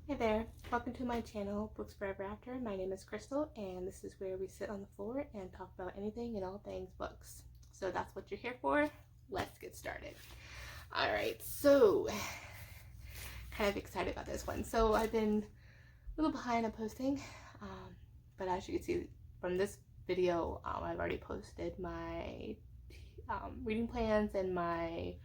Hey there, welcome to my channel, Books Forever After. My name is Crystal, and this is where we sit on the floor and talk about anything and all things books. So that's what you're here for. Let's get started. Alright, so kind of excited about this one. So I've been a little behind on posting, but as you can see from this video, I've already posted my reading plans and my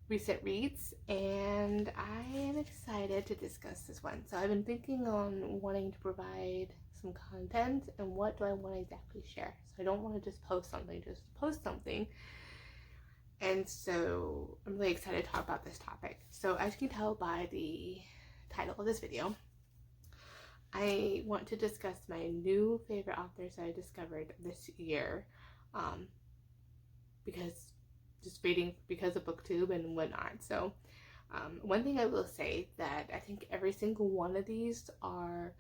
recent reads, and I am excited to discuss this one. So I've been thinking on wanting to provide some content, and what do I want to exactly share. So I don't want to just post something. And so I'm really excited to talk about this topic. So as you can tell by the title of this video, I want to discuss my new favorite authors that I discovered this year, because of BookTube and whatnot. So one thing I will say that I think every single one of these are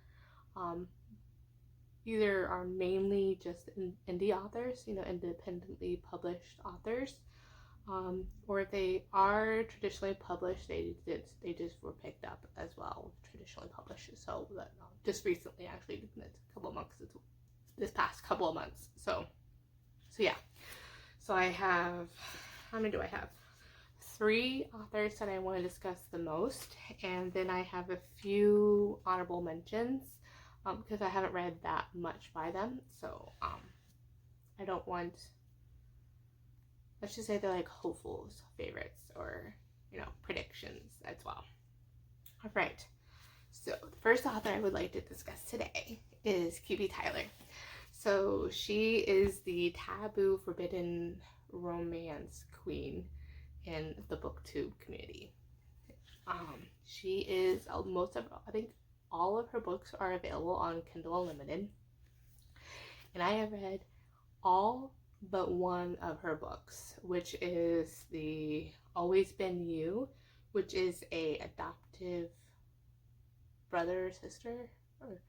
either are mainly just indie authors, independently published authors, or if they are traditionally published, they just were picked up as well, traditionally published. So just recently, actually, this past couple of months. So yeah. So I have, how many do I have? 3 authors that I want to discuss the most, and then I have a few honorable mentions because I haven't read that much by them. So I don't want, let's just say they're like hopefuls, favorites, or predictions as well. All right. So the first author I would like to discuss today is Cate Tyler. So she is the taboo forbidden romance queen in the BookTube community. She is I think all of her books are available on Kindle Unlimited, and I have read all but one of her books, which is the Always Been You, which is a adoptive brother or sister or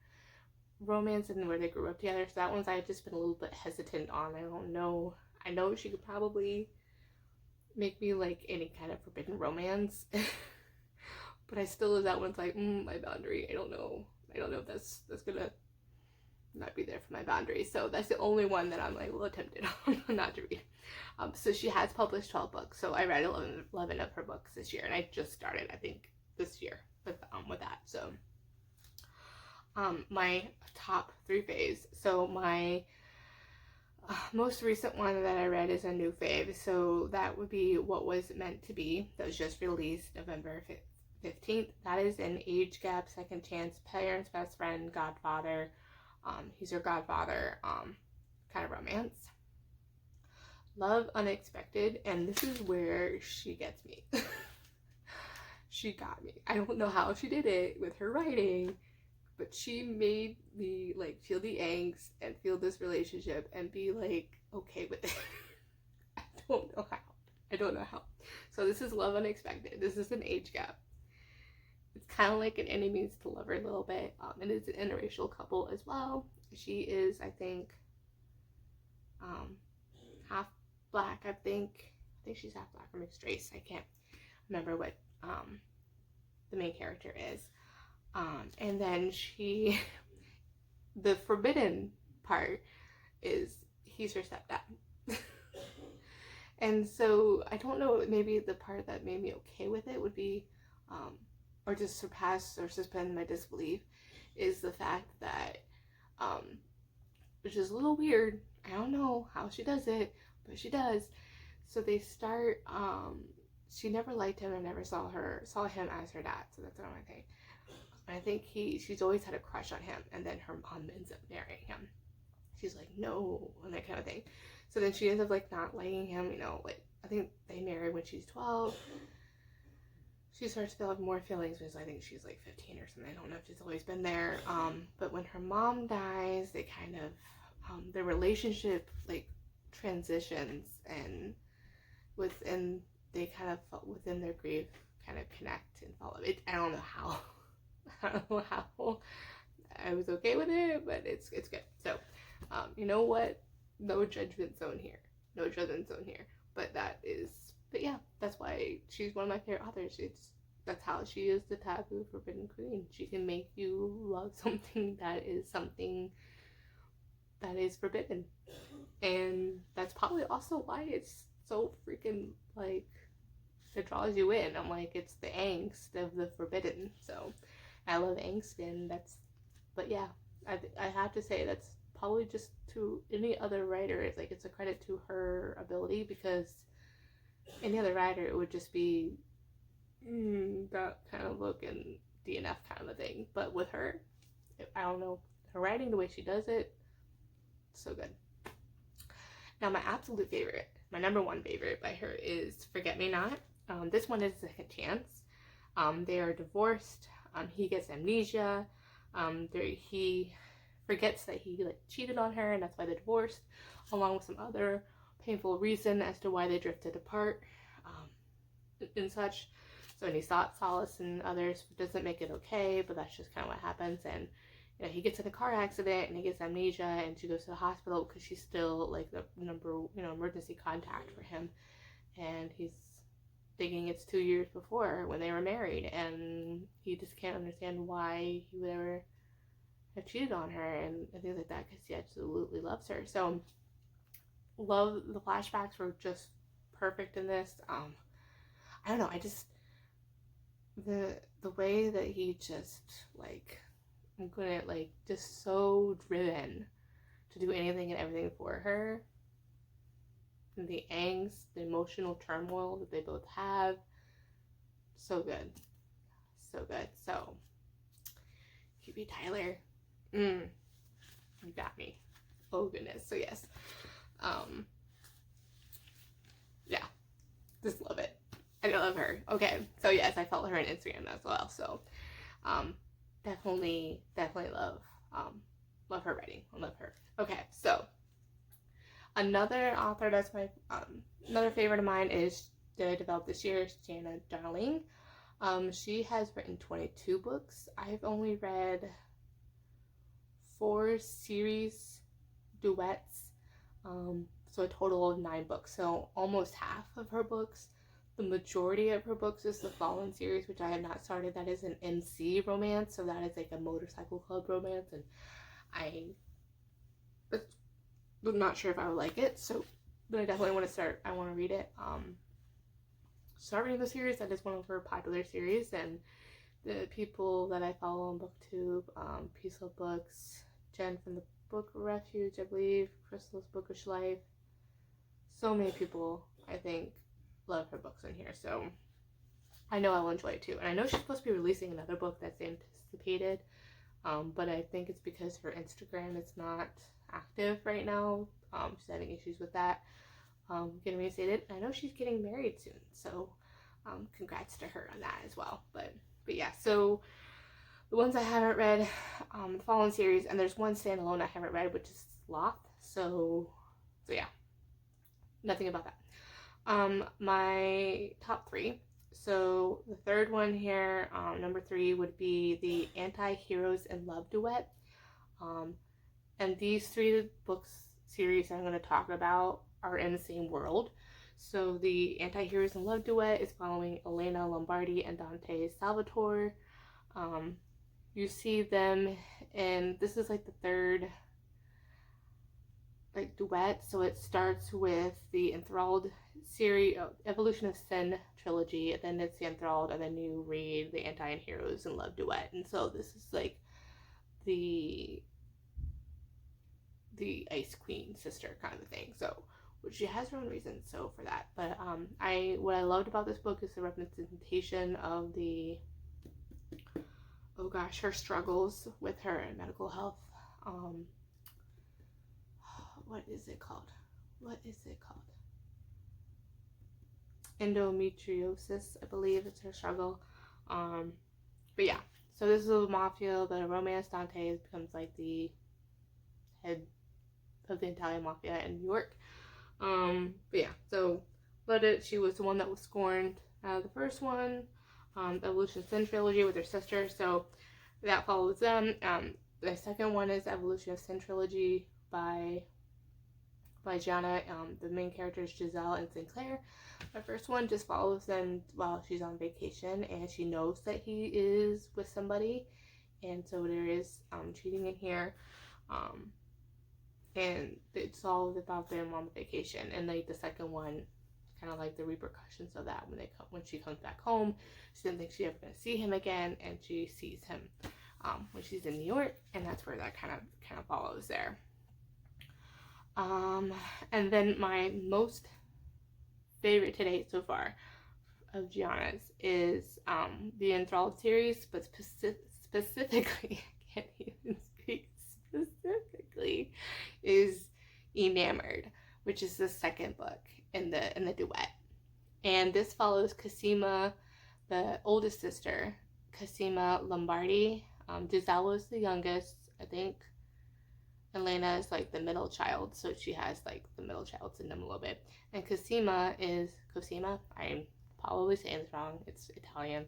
romance and where they grew up together. So that one's I've just been a little bit hesitant on. I don't know. I know she could probably make me like any kind of forbidden romance, but I still, that one's like my boundary. I don't know if that's gonna not be there for my boundary. So that's the only one that I'm like a little tempted on not to read. So she has published 12 books. So I read 11 of her books this year, and I just started, I think, this year with that. So my top 3 faves. So my most recent one that I read is a new fave. So that would be What Was Meant to Be. That was just released November 15th. That is an age gap, second chance, parents, best friend, godfather. He's your godfather kind of romance. Love Unexpected, and this is where she gets me. She got me. I don't know how she did it with her writing, but she made me like feel the angst and feel this relationship and be like okay with it. I don't know how. So this is Love Unexpected. This is an age gap. It's kind of like an enemies to lover a little bit. And it's an interracial couple as well. She is, I think, half black. I think she's half black or mixed race. I can't remember what the main character is. And then the forbidden part is he's her stepdad. And so I don't know, maybe the part that made me okay with it would be, or just surpass or suspend my disbelief, is the fact that, which is a little weird, I don't know how she does it, but she does. So they start, she never liked him and never saw him as her dad, so that's another thing. I think she's always had a crush on him, and then her mom ends up marrying him. She's like, no, and that kind of thing. So then she ends up like not liking him, like I think they married when she's 12. She starts to feel more feelings because I think she's like 15 or something. I don't know if she's always been there. But when her mom dies, they kind of, their relationship like transitions, and they kind of within their grief kind of connect and follow it. I don't know how. I don't know how I was okay with it, but it's good. So, you know what? No judgment zone here. But yeah, that's why she's one of my favorite authors. That's how she is the taboo forbidden queen. She can make you love something that is forbidden. And that's probably also why it's so freaking, like, it draws you in. I'm like, it's the angst of the forbidden. So I love angst, and but yeah, I have to say that's probably just to any other writer. It's like, it's a credit to her ability, because any other writer, it would just be that kind of look and DNF kind of a thing. But with her, I don't know, her writing, the way she does it, so good. Now, my absolute favorite, my number one favorite by her is Forget Me Not. This one is A Chance. They are divorced. He gets amnesia. He forgets that he cheated on her, and that's why they're divorced, along with some other painful reason as to why they drifted apart, and such. So, and he sought solace in others. Doesn't make it okay, but that's just kind of what happens. And he gets in a car accident, and he gets amnesia, and she goes to the hospital because she's still like the emergency contact for him. And he's thinking it's 2 years before when they were married, and he just can't understand why he would ever have cheated on her and things like that, because he absolutely loves her. So, love the flashbacks were just perfect in this. I don't know, I just the way that he just just so driven to do anything and everything for her, and the angst, the emotional turmoil that they both have, so good, so good. So QB Tyler, you got me. Oh goodness. So yes, yeah, just love it. I love her. Okay, so yes, I follow her on Instagram as well. So, definitely love her writing. I love her. Okay, so another author that's my another favorite of mine is that I developed this year is Giana. She has written 22 books. I've only read 4 series duets, so a total of 9 books. So almost half of her books. The majority of her books is the Fallen series, which I have not started. That is an MC romance, so that is like a motorcycle club romance, and I'm not sure if I would like it. So, but I definitely want to start. I want to read it. Start reading the series. That is one of her popular series, and the people that I follow on BookTube, Peaceful Books, Jen from the Book Refuge, I believe, Crystal's Bookish Life. So many people, I think, love her books in here, so I know I will enjoy it too. And I know she's supposed to be releasing another book that's anticipated, but I think it's because her Instagram is not active right now. She's having issues with that, getting reinstated. I know she's getting married soon, so congrats to her on that as well. But yeah, so the ones I haven't read, the Fallen series, and there's one standalone I haven't read, which is Sloth. So yeah, nothing about that. My top 3. So the third one here, number 3 would be the Anti-Heroes in Love duet. And these 3 books series I'm going to talk about are in the same world. So the Anti-Heroes in Love duet is following Elena Lombardi and Dante Salvatore. You see them, and this is like the third duet. So it starts with the Enthralled series, Evolution of Sin trilogy, and then it's the Enthralled, and then you read the Anti-Heroes in Love duet. And so this is like the Ice Queen sister kind of thing. So, which she has her own reasons so for that. But what I loved about this book is the representation of her struggles with her medical health. What is it called? Endometriosis, I believe it's her struggle. But yeah, so this is a mafia, the romance. Dante becomes like the head of the Italian mafia in New York. But yeah, so loved it. She was the one that was scorned out of the first one, the Evolution of Sin trilogy with her sister. So that follows them. The second one is Evolution of Sin trilogy by by Giana. The main characters Giselle and Sinclair. The first one just follows them while she's on vacation, and she knows that he is with somebody, and so there is cheating in here, and it's all about them on vacation. And like the second one, kind of like the repercussions of that when she comes back home, she doesn't think she's ever gonna see him again, and she sees him when she's in New York, and that's where that kind of follows there. And then my most favorite to date so far of Giana's is the Enthralled series, but specifically, I can't even speak, specifically is Enamored, which is the second book in the duet. And this follows Cosima, the oldest sister, Cosima Lombardi. Giselle was the youngest, I think. Elena is like the middle child, so she has like the middle child syndrome a little bit. And Cosima, I'm probably saying this wrong, it's Italian.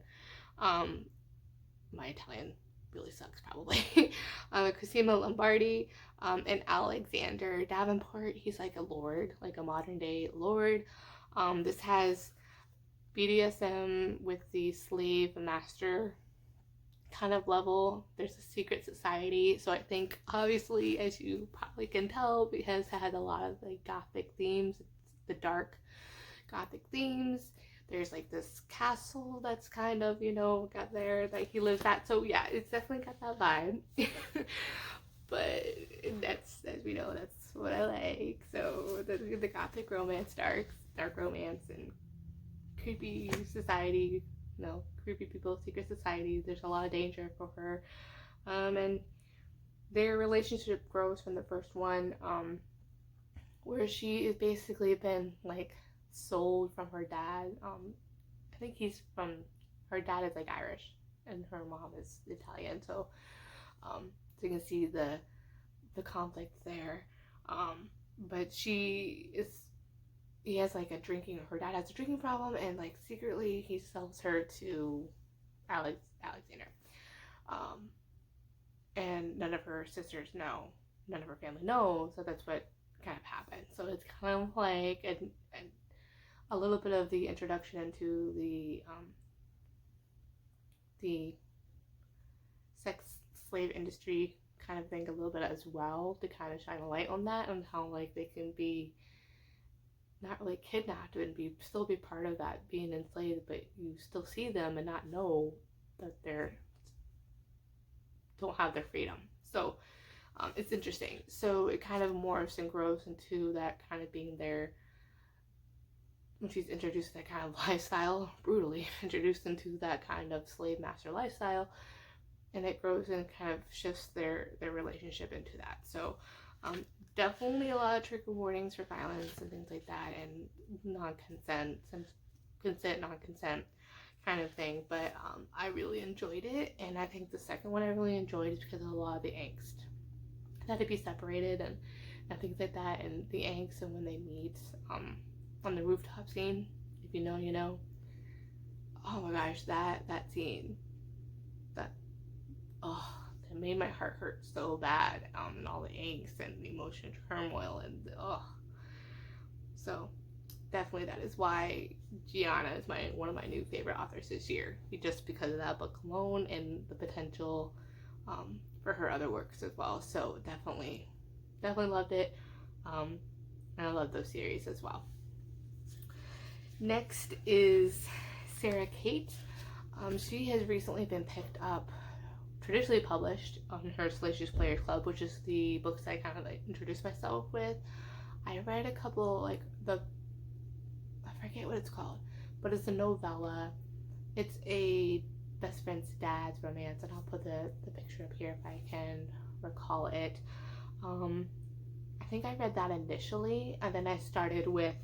My Italian really sucks probably. Cosima Lombardi, and Alexander Davenport, he's like a lord, like a modern day lord. This has BDSM with the slave master kind of level. There's a secret society, so I think obviously, as you probably can tell, because it has a lot of like gothic themes, the dark gothic themes. There's like this castle that's kind of, got there that he lives at, so yeah, it's definitely got that vibe. But that's, as we know, that's what I like. So the gothic romance, dark romance, and creepy society, creepy people, secret societies. There's a lot of danger for her, and their relationship grows from the first one, where she has basically been like sold from her dad. I think her dad is like Irish and her mom is Italian, so you can see the conflict there. But he has like her dad has a drinking problem, and like secretly he sells her to Alexander. And none of her sisters know, none of her family knows, so that's what kind of happened. So it's kind of like a little bit of the introduction into the sex slave industry kind of thing a little bit as well, to kind of shine a light on that, and how like they can be not really kidnapped and still be part of that being enslaved, but you still see them and not know that they're don't have their freedom. So it's interesting. So it kind of morphs and grows into that kind of being there when she's introduced to that kind of lifestyle, brutally introduced into that kind of slave master lifestyle, and it grows and kind of shifts their relationship into that. So definitely a lot of trigger warnings for violence and things like that, and non-consent, non-consent kind of thing. But I really enjoyed it, and I think the second one I really enjoyed is because of a lot of the angst. That to be separated and things like that, and the angst, and when they meet on the rooftop scene, if you know, you know. Oh my gosh, that scene, that made my heart hurt so bad, and all the angst and the emotional turmoil, and so definitely that is why Giana is one of my new favorite authors this year, just because of that book alone and the potential for her other works as well. So definitely loved it, and I love those series as well. Next is Sara Cate. She has recently been picked up, traditionally published on her Salacious Players Club, which is the books I kind of like introduced myself with. I read a couple, I forget what it's called, but it's a novella. It's a best friend's dad's romance, and I'll put the picture up here if I can recall it. I think I read that initially, and then I started with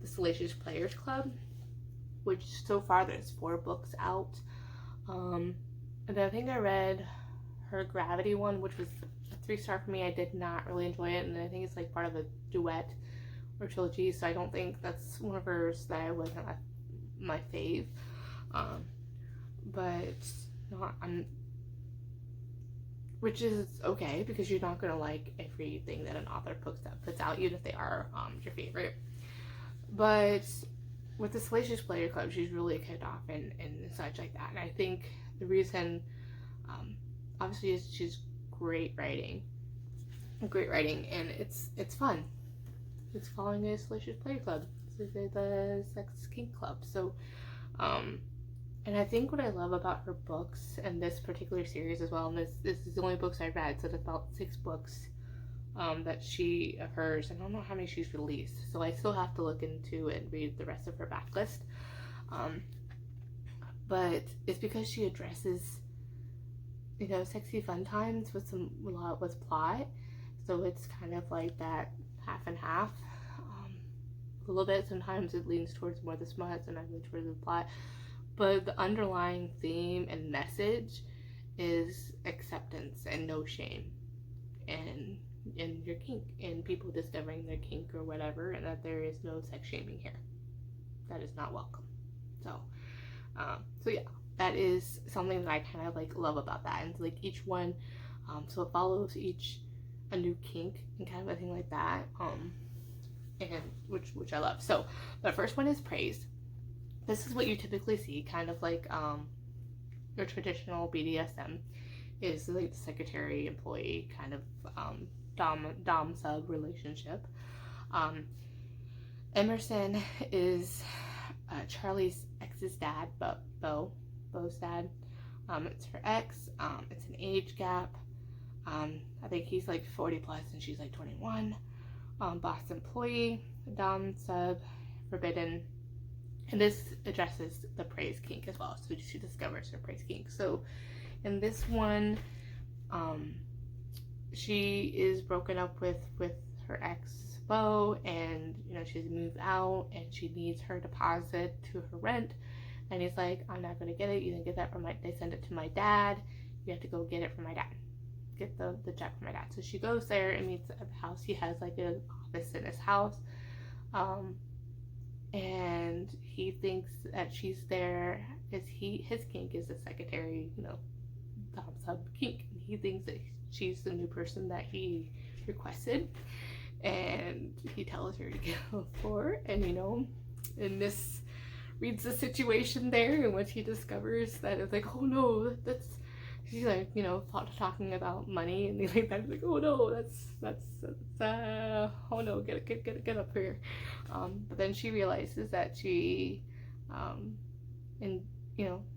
the Salacious Players Club, which so far there's 4 books out. And then I think I read her Gravity one, which was a 3-star for me. I did not really enjoy it, and I think it's like part of a duet or trilogy, so I don't think that's one of hers that I wasn't my fave. But no, I'm which is okay because you're not gonna like everything that an author puts out, even if they are your favorite. But with the Salacious Player Club, she's really kicked off and such like that. And I think the reason, obviously, is she's great writing, and it's fun. It's following a Salacious Player Club. It's the Sex Kink Club. So, and I think what I love about her books and this particular series as well, and this is the only books I've read, so it's about 6 books that she of hers. I don't know how many she's released, so I still have to look into and read the rest of her backlist. But it's because she addresses, sexy fun times with a lot with plot. So it's kind of like that half and half. A little bit. Sometimes it leans towards more the smut, sometimes it leans towards the plot. But the underlying theme and message is acceptance and no shame, and your kink, and people discovering their kink or whatever, and that there is no sex shaming here. That is not welcome. So yeah, that is something that I kind of like love about that, and like each one, so it follows each a new kink and kind of a thing like that, and which I love. So the first one is praise. This is what you typically see, kind of like your traditional BDSM is like the secretary employee kind of dom sub relationship. Emerson is Charlie's ex's dad, Beau's dad. It's her ex. It's an age gap. I think he's like 40 plus and she's like 21. Boss employee, dom sub, forbidden. And this addresses the praise kink as well. So she discovers her praise kink. So in this one, she is broken up with her ex Beau, and she's moved out and she needs her deposit to her rent. And he's like, I'm not gonna get it. You didn't get that from they send it to my dad. You have to go get it from my dad. Get the check from my dad. So she goes there and meets at the house. He has like an office in his house. And he thinks that she's there because his kink is the secretary, dom sub kink. And he thinks that she's the new person that he requested, and he tells her to get on the floor. And and this reads the situation there, in which he discovers that it's like, oh no, that's she's like, talking about money and things like that. He's like, oh no, that's oh no, get up here. But then she realizes that she,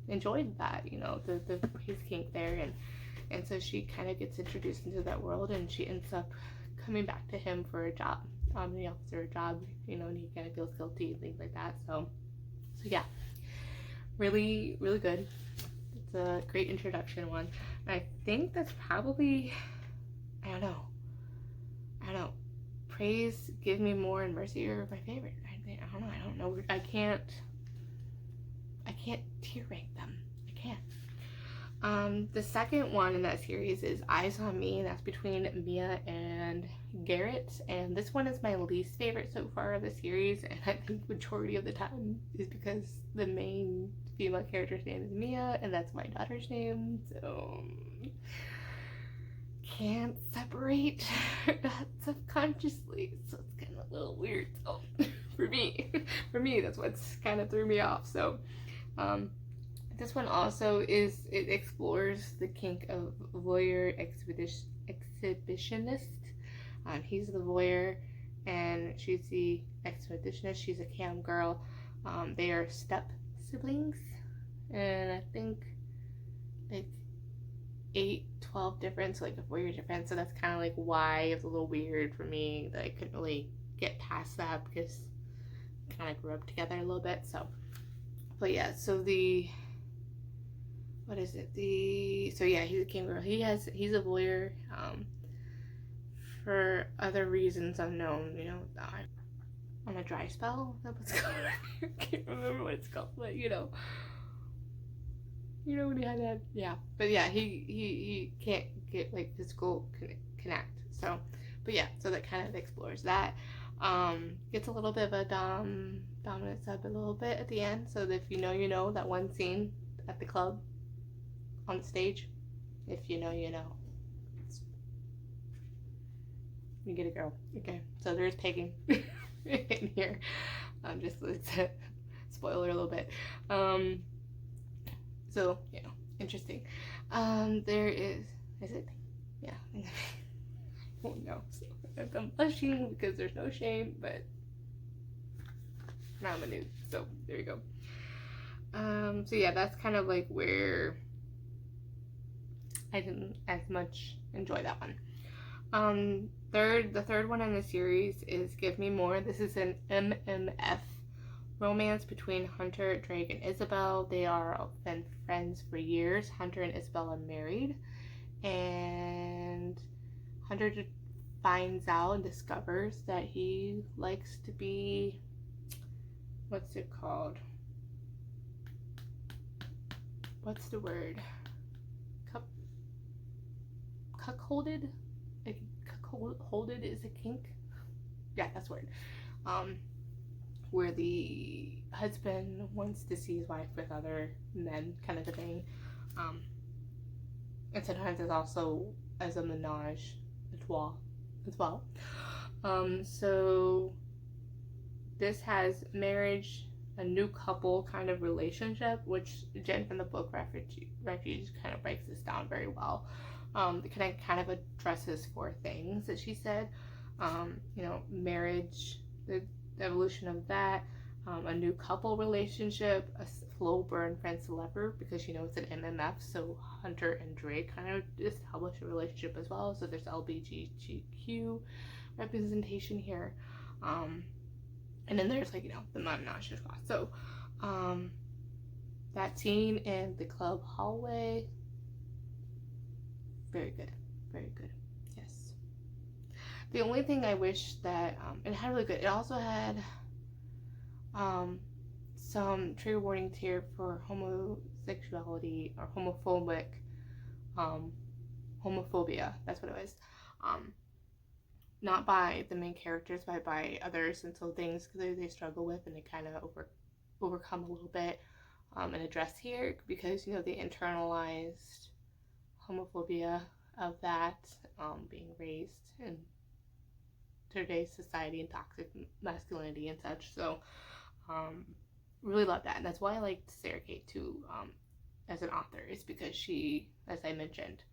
enjoyed that, the praise kink there, and so she kind of gets introduced into that world, and she ends up coming back to him for a job, the officer a job, and he kind of feels guilty and things like that. So yeah, really, really good. It's a great introduction one. And I think that's probably, I don't know. Praise, Give Me More, and Mercy are my favorite. I don't know. I can't tier rank them. I can't. The second one in that series is Eyes on Me, and that's between Mia and Garrett. And this one is my least favorite so far of the series, and I think majority of the time is because the main female character's name is Mia, and that's my daughter's name, so can't separate that subconsciously, so it's kind of a little weird. So for me, that's what's kind of threw me off. So this one also it explores the kink of voyeur exhibitionist. He's the voyeur and she's the exhibitionist. She's a cam girl. They are step siblings, and I think like 8-12 difference, like a 4-year difference. So that's kind of like why it's a little weird for me that I couldn't really get past that, because I kind of grew up together a little bit. So, but yeah, so so yeah, he's a cam girl. He's a voyeur for other reasons unknown, on a dry spell. That's what's called. I can't remember what it's called, but when he had that, yeah. But yeah, he can't get like physical connect. So, but yeah, so that kind of explores that. Gets a little bit of a dominant sub a little bit at the end. So if that one scene at the club on the stage, if you know. You get a girl. Okay, so there's pegging in here. Just to spoiler a little bit. So, interesting. There is it? Yeah. Oh no. So, I'm blushing because there's no shame, but now I'm a nude. So, there you go. So yeah, that's kind of like where I didn't as much enjoy that one. The third one in the series is Give Me More. This is an MMF romance between Hunter, Drake, and Isabel. They are been friends for years. Hunter and Isabel are married, and Hunter finds out and discovers that he likes to be, what's it called? What's the word? Cuckolded? Like, cuckolded is a kink? Yeah, that's the word. Where the husband wants to see his wife with other men, kind of a thing. And sometimes it's also as a menage a trois as well. So this has marriage, a new couple kind of relationship, which Jen from the book Refuge kind of breaks this down very well. The kind of addresses 4 things that she said. Marriage, the evolution of that, a new couple relationship, a slow burn friends to lover, because it's an MMF, so Hunter and Drake kind of establish a relationship as well, so there's LGBTQ representation here, and then there's the menage a trois. So that scene in the club hallway, very good, very good. Yes. The only thing I wish that it had really good. It also had some trigger warnings here for homosexuality or homophobia. That's what it was. Not by the main characters, but by others, and so things they struggle with and they kind of overcome a little bit and address here, because the internalized homophobia of that being raised in today's society and toxic masculinity and such. So really love that, and that's why I liked Sarah Cate too as an author, is because she, as I mentioned,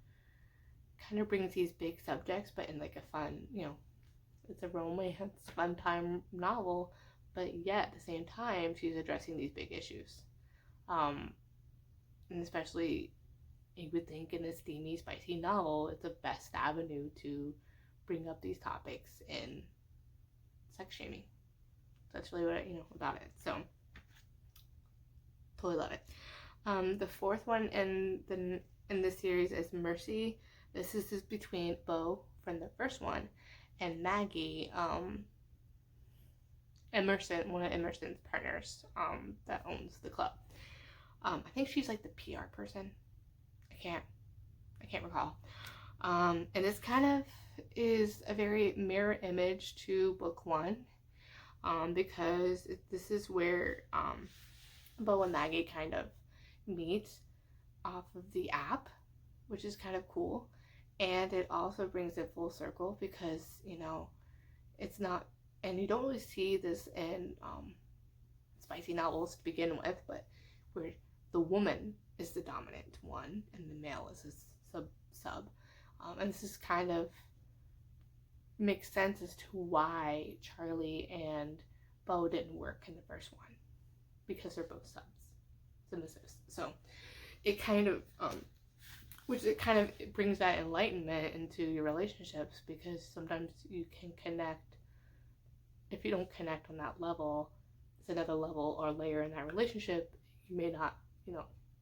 kind of brings these big subjects but in a fun, it's a romance fun time novel, but yet at the same time she's addressing these big issues, and especially you would think in a steamy, spicy novel, it's the best avenue to bring up these topics in sex shaming. So that's really what I about it. So totally love it. The 4th one in this series is Mercy. This is between Beau from the first one and Maggie, Emerson, one of Emerson's partners, that owns the club. I think she's the PR person. I can't recall. And this kind of is a very mirror image to book 1, because this is where Beau and Maggie kind of meet off of the app, which is kind of cool. And it also brings it full circle because it's not, and you don't really see this in spicy novels to begin with, but where the woman is the dominant one and the male is his sub. And this is kind of makes sense as to why Charlie and Beau didn't work in the first one, because they're both submissives. So it kind of it brings that enlightenment into your relationships, because sometimes you can connect. If you don't connect on that level, it's another level or layer in that relationship. You may not,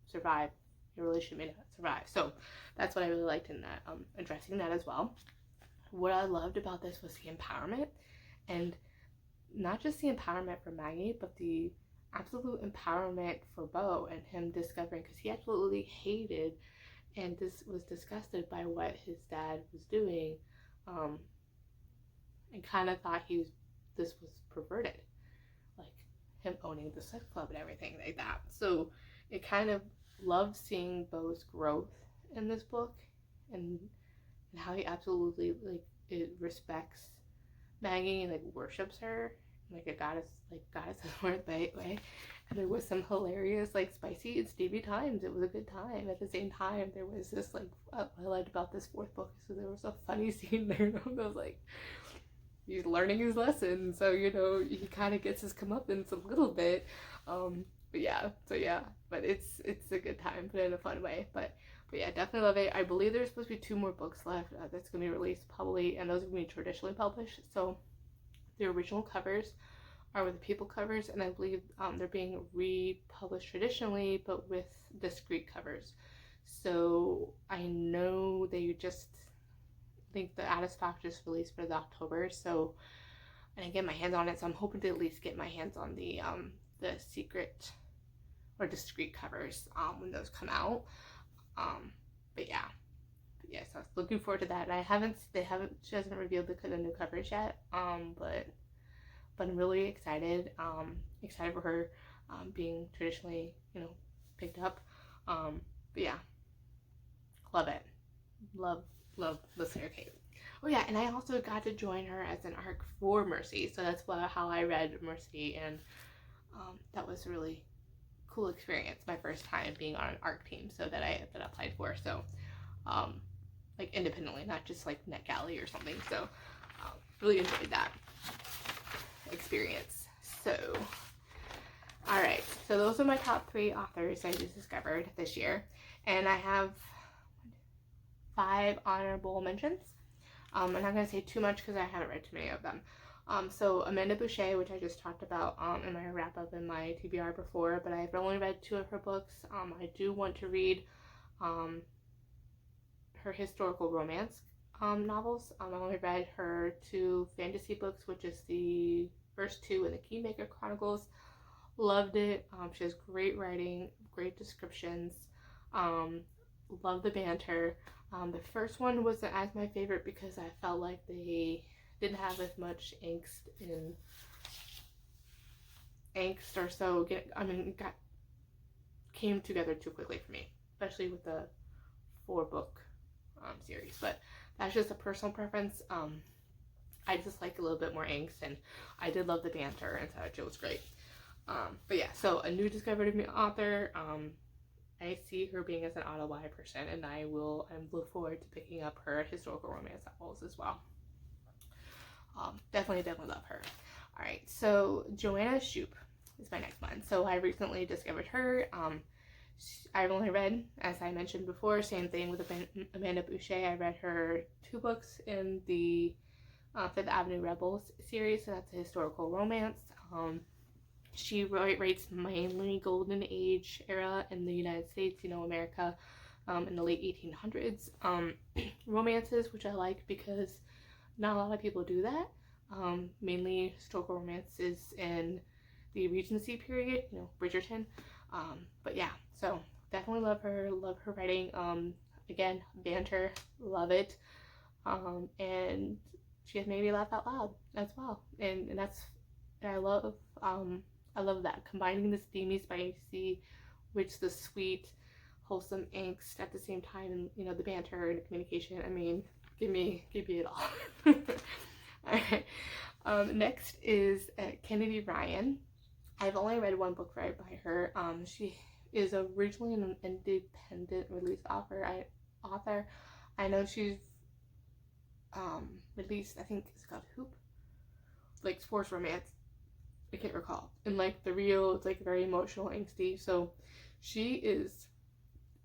survive. Your relationship may not survive. So that's what I really liked in that, addressing that as well. What I loved about this was the empowerment, and not just the empowerment for Maggie, but the absolute empowerment for Beau and him discovering, because he absolutely hated and this was disgusted by what his dad was doing, and kind of thought this was perverted, like him owning the sex club and everything like that. So it kind of loved seeing Beau's growth in this book, and how he absolutely it respects Maggie and like worships her like a goddess, like goddess in the right way. And there was some hilarious, like spicy and steamy times. It was a good time. At the same time, there was this like what I liked about this fourth book. So there was a funny scene there. That was like he's learning his lesson, so you know he kind of gets his comeuppance a little bit. But yeah, so yeah, but it's a good time, but in a fun way. But yeah, definitely love it. I believe there's supposed to be 2 more books left that's gonna be released probably, and those are gonna be traditionally published. So the original covers are with the people covers, and I believe they're being republished traditionally, but with discrete covers. So I know they just think the out of stock just released for the October, so I didn't get my hands on it. So I'm hoping to at least get my hands on the secret or discrete covers when those come out. But yeah, so I was looking forward to that. And she hasn't revealed the new covers yet. But I'm really excited. Excited for her being traditionally, picked up. But yeah, love it. Love listening to Cate. Oh yeah, and I also got to join her as an ARC for Mercy. So that's how I read Mercy, and that was a really cool experience. My first time being on an ARC team, so that I applied for. So like independently, not just like NetGalley or something. So really enjoyed that experience. So alright, so those are my top 3 authors I just discovered this year, and I have 5 honorable mentions. I'm not going to say too much because I haven't read too many of them. So Amanda Bouchet, which I just talked about in my wrap up in my TBR before, but I've only read 2 of her books. I do want to read her historical romance novels. I only read her 2 fantasy books, which is the first 2 in the Kingmaker Chronicles. Loved it. She has great writing, great descriptions. Love the banter. The first one wasn't as my favorite because I felt like they didn't have as much angst or so. Came together too quickly for me, especially with the 4-book series. But that's just a personal preference. I just like a little bit more angst, and I did love the banter, and so it was great. But yeah, so a new discovered me author. I see her being as an auto-buy person, and I look forward to picking up her historical romance novels as well. Definitely love her. Alright, so Joanna Shupe is my next one. So I recently discovered her. I've only read, as I mentioned before, same thing with Amanda Bouchet. I read her 2 books in the Fifth Avenue Rebels series, so that's a historical romance. She writes mainly Golden Age era in the United States, America, in the late 1800s. Romances, which I like because not a lot of people do that. Mainly historical romances in the Regency period, Bridgerton. But yeah, so definitely love her writing. Again, banter, love it. And she has made me laugh out loud as well. And I love that, combining the steamy, spicy with the sweet, wholesome angst at the same time, and the banter and the communication. I mean, give me it all. Alright. Next is Kennedy Ryan. I've only read 1 book by her. She is originally an independent release author. I know she's released, I think it's called Hoop, like sports romance. I can't recall. And like the real, it's like very emotional, angsty. So she is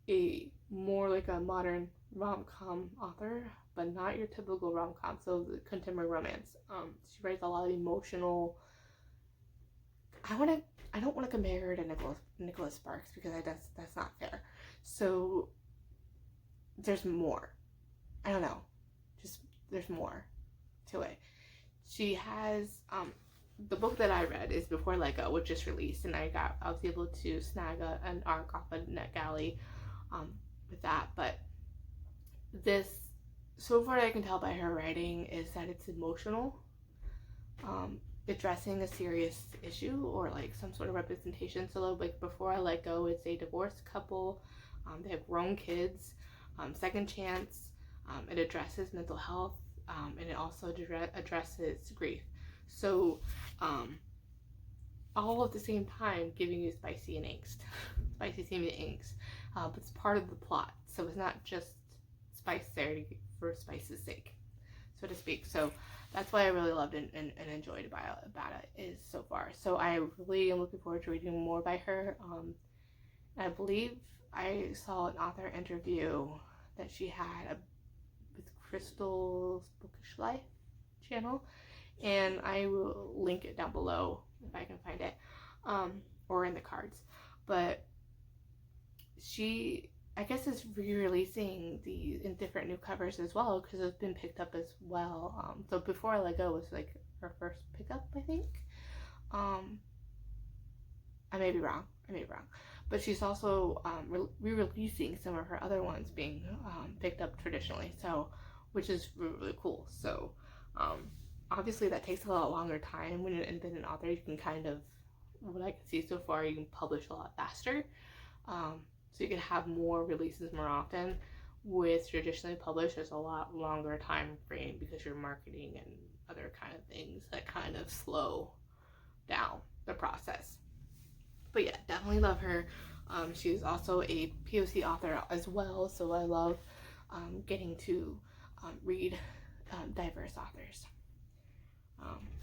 a more like a modern rom-com author, but not your typical rom-com. So the contemporary romance. She writes a lot of emotional. I don't want to compare her to Nicholas Sparks because that's not fair. So there's more. I don't know. Just there's more to it. She has the book that I read is Before Lego, which just released, and I was able to snag an ARC off of NetGalley with that. But this, so far I can tell by her writing, is that it's emotional, addressing a serious issue or like some sort of representation. So like Before I Let Go, it's a divorced couple. They have grown kids. Second Chance, it addresses mental health and it also addresses grief. So all at the same time giving you spicy and angst, spicy seeming angst, but it's part of the plot. So it's not just spice there for spice's sake, so to speak. So that's why I really loved and enjoyed about it is so far. So I really am looking forward to reading more by her. I believe I saw an author interview that she had with Crystal's Bookish Life channel, and I will link it down below if I can find it, or in the cards. But she, I guess, is re-releasing these in different new covers as well, because it's been picked up as well. So Before I Let Go was like her first pickup, I think. I may be wrong. But she's also re-releasing some of her other ones being picked up traditionally, so which is really, really cool. So obviously that takes a lot longer time when you're an independent author. You can kind of, what I can see so far, you can publish a lot faster. So you can have more releases more often. With traditionally published, there's a lot longer time frame because you're marketing and other kind of things that kind of slow down the process. But yeah, definitely love her. She's also a POC author as well, so I love getting to read diverse authors,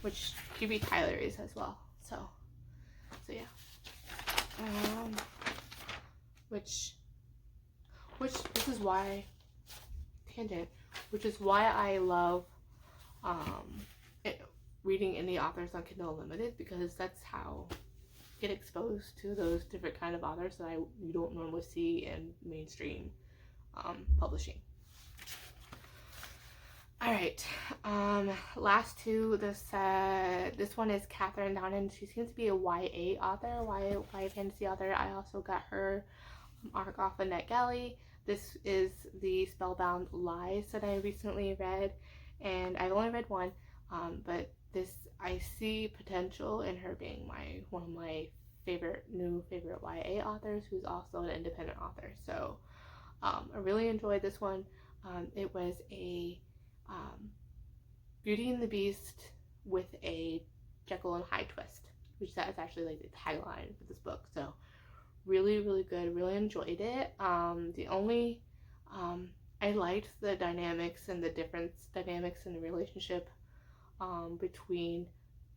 which QB Tyler is as well. So yeah. Which this is why, tangent, which is why I love reading indie authors on Kindle Unlimited, because that's how get exposed to those different kind of authors that you don't normally see in mainstream publishing. All right, last two. This one is Catherine Downen. She seems to be a YA author, YA fantasy author. I also got her arc off of NetGalley. This is the Spellbound Lies that I recently read, and I've only read one, but this, I see potential in her being one of my favorite YA authors, who's also an independent author. So I really enjoyed this one. It was a Beauty and the Beast with a Jekyll and Hyde twist, which that is actually like the tagline for this book. So really, really good. Really enjoyed it. The only I liked the dynamics and the different dynamics in the relationship between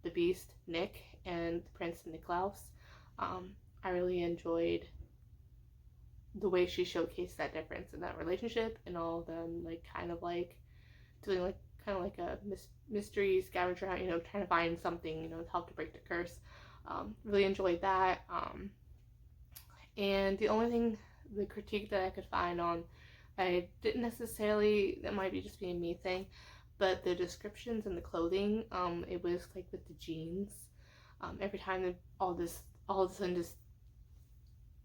the Beast Nick and Prince Niklaus. I really enjoyed the way she showcased that difference in that relationship, and all of them like kind of like doing like kind of like a mystery scavenger hunt, trying to find something, to help to break the curse. Really enjoyed that. And the only thing, the critique that I could find on, I didn't necessarily, that might be just being me thing, but the descriptions and the clothing, it was like with the jeans, every time all of a sudden just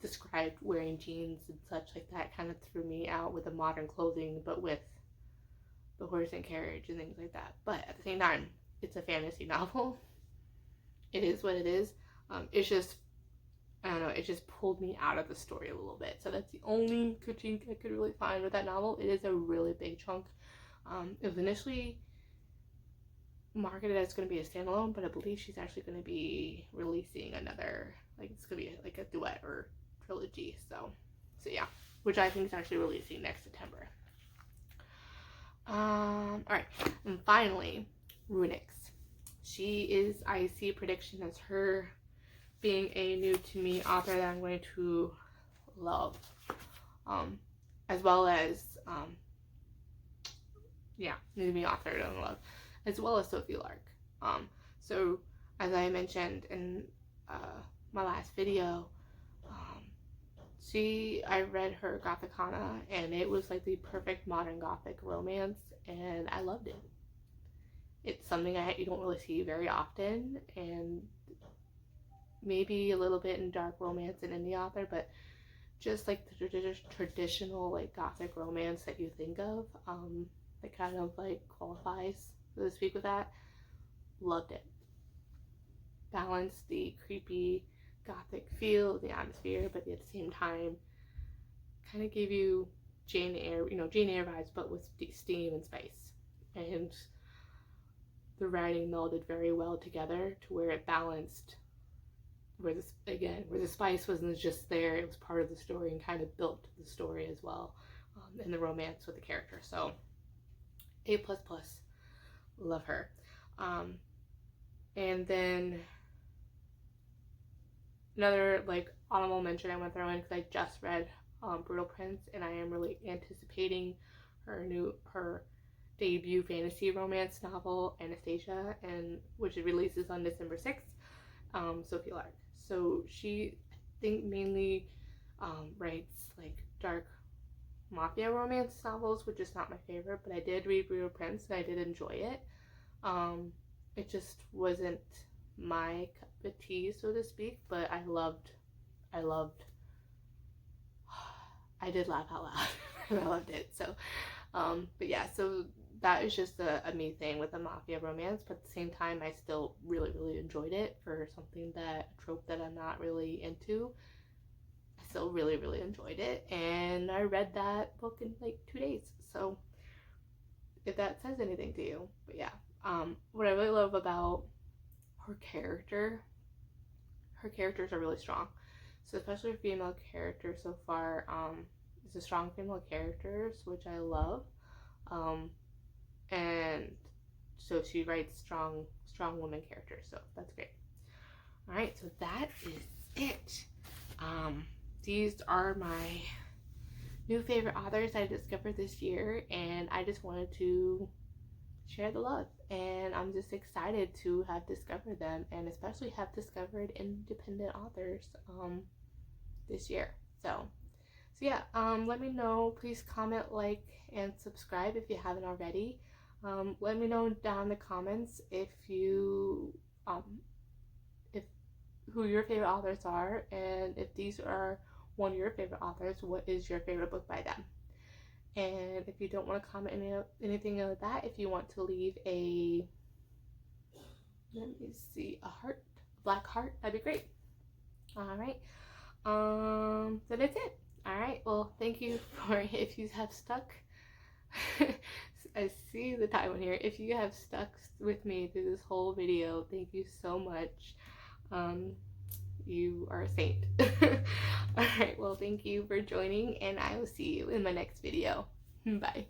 described wearing jeans and such like that, kind of threw me out with the modern clothing, but with the horse and carriage and things like that. But at the same time, it's a fantasy novel. It is what it is. It's just, I don't know, it just pulled me out of the story a little bit. So that's the only critique I could really find with that novel. It is a really big chunk. It was initially marketed as going to be a standalone, but I believe she's actually going to be releasing another, like it's going to be like a duet or trilogy. So yeah, which I think is actually releasing next September. Alright, and finally, Runyx. She is, I see a prediction as her being a new to me author that I'm going to love, as well as new to me author that I'm going to love, as well as Sophie Lark. So as I mentioned in my last video, I read her Gothicana, and it was like the perfect modern gothic romance, and I loved it. It's something you don't really see very often, and maybe a little bit in dark romance in indie author, but just like the traditional like gothic romance that you think of, that kind of like qualifies, so to speak, with that. Loved it. Balanced the creepy gothic feel, the atmosphere, but at the same time kind of gave you Jane Eyre vibes, but with steam and spice. and the writing melded very well together to where it balanced, where the spice wasn't just there, it was part of the story and kind of built the story as well, and the romance with the character. So A++, love her. And then another like honorable mention I want to throw in, because I just read Brutal Prince, and I am really anticipating her debut fantasy romance novel, Anastasia, and which it releases on December 6th. Sophie Lark. So she, I think, mainly writes like dark mafia romance novels, which is not my favorite, but I did read Brutal Prince and I did enjoy it. It just wasn't my cup of tea, so to speak, but I did laugh out loud. I loved it. So, but yeah, so that is just a me thing with a mafia romance, but at the same time, I still really, really enjoyed it for something a trope that I'm not really into. I still really, really enjoyed it, and I read that book in like 2 days. So, if that says anything to you, but yeah, what I really love about her characters are really strong. So especially her female character so far, is a strong female characters, which I love. And so she writes strong women characters, so that's great. All right, so that is it. These are my new favorite authors I discovered this year, and I just wanted to share the love, and I'm just excited to have discovered them, and especially have discovered independent authors this year. So yeah, let me know. Please comment, like, and subscribe if you haven't already. Let me know down in the comments if you if who your favorite authors are, and if these are one of your favorite authors, what is your favorite book by them? And if you don't want to comment anything like that, if you want to leave a, let me see, a black heart, that'd be great. All right. So that's it. All right. Well, thank you for, if you have stuck, I see the time on here. If you have stuck with me through this whole video, thank you so much. You are a saint. All right. Well, thank you for joining, and I will see you in my next video. Bye.